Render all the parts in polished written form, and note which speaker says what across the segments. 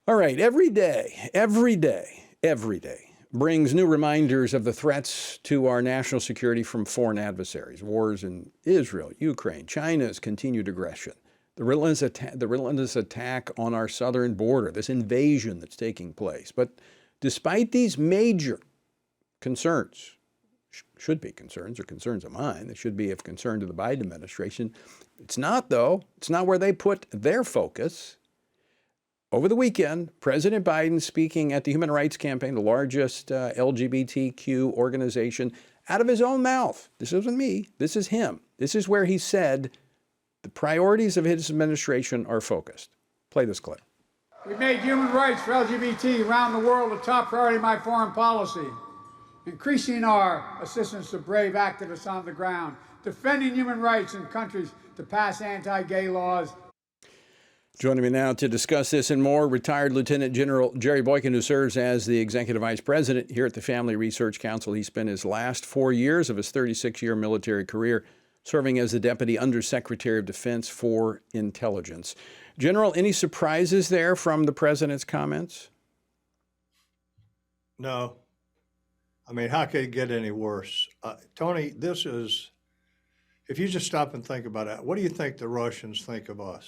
Speaker 1: All right, every day brings new reminders of the threats to our national security from foreign adversaries. Wars in Israel, Ukraine, China's continued aggression, the relentless attack on our southern border, this invasion that's taking place. But despite these major concerns, should be concerns or concerns of mine, they should be of concern to the Biden administration. It's not, though. It's not where they put their focus. Over the weekend, President Biden speaking at the Human Rights Campaign, the largest LGBTQ organization, out of his own mouth. This isn't me. This is him. This is where he said the priorities of his administration are focused. Play this clip.
Speaker 2: We've made human rights for LGBT around the world a top priority of my foreign policy, increasing our assistance to brave activists on the ground, defending human rights in countries to pass anti-gay laws.
Speaker 1: Joining me now to discuss this and more, retired Lieutenant General Jerry Boykin, who serves as the Executive Vice President here at the Family Research Council. He spent his last 4 years of his 36-year military career serving as the Deputy Undersecretary of Defense for Intelligence. General, any surprises there from the President's comments?
Speaker 3: No. I mean, how could it get any worse? Tony, this is, if you just stop and think about it, what do you think the Russians think of us?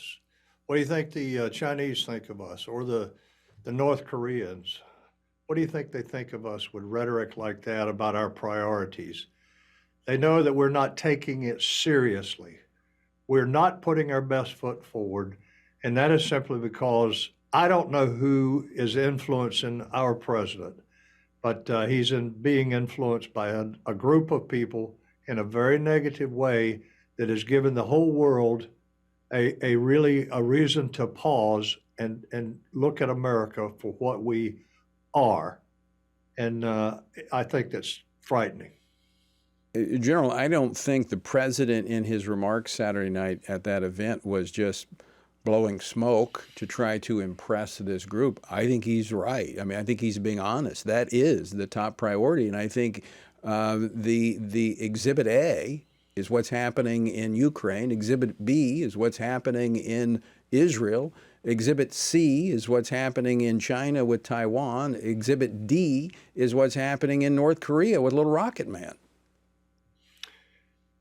Speaker 3: What do you think the Chinese think of us, or the North Koreans? What do you think they think of us with rhetoric like that about our priorities? They know that we're not taking it seriously. We're not putting our best foot forward, and that is simply because I don't know who is influencing our president, but he's being influenced by a group of people in a very negative way that has given the whole world a reason to pause and look at America for what we are. And I think that's frightening.
Speaker 1: General, I don't think the president in his remarks Saturday night at that event was just blowing smoke to try to impress this group. I think he's right. I mean, I think he's being honest. That is the top priority. And I think the Exhibit A is what's happening in Ukraine. Exhibit B is what's happening in Israel. Exhibit C is what's happening in China with Taiwan. Exhibit D is what's happening in North Korea with Little Rocket Man.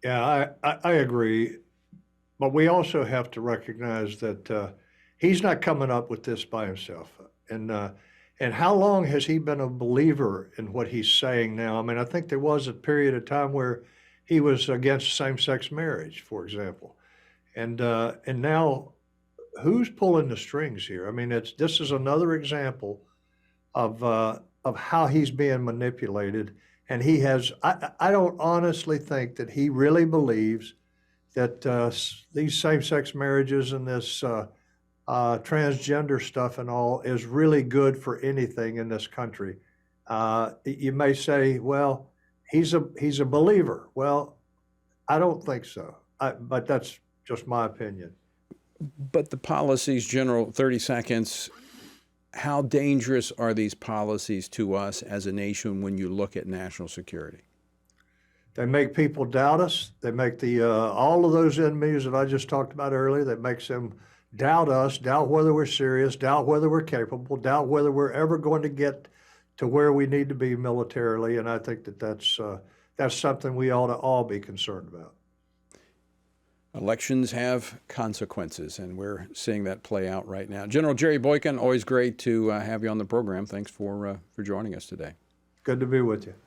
Speaker 3: Yeah, I agree. But we also have to recognize that he's not coming up with this by himself. And how long has he been a believer in what he's saying now? I mean, I think there was a period of time where he was against same-sex marriage, for example. And now, who's pulling the strings here? I mean, this is another example of how he's being manipulated. And he has, I don't honestly think that he really believes that these same-sex marriages and this transgender stuff and all is really good for anything in this country. You may say, well, he's a believer. Well, I don't think so, but that's just my opinion.
Speaker 1: But the policies, General, 30 seconds, how dangerous are these policies to us as a nation when you look at national security?
Speaker 3: They make people doubt us. They make all of those enemies that I just talked about earlier, that makes them doubt us, doubt whether we're serious, doubt whether we're capable, doubt whether we're ever going to get to where we need to be militarily. And I think that that's something we ought to all be concerned about.
Speaker 1: Elections have consequences, and we're seeing that play out right now. General Jerry Boykin, always great to have you on the program. Thanks for joining us today.
Speaker 3: Good to be with you.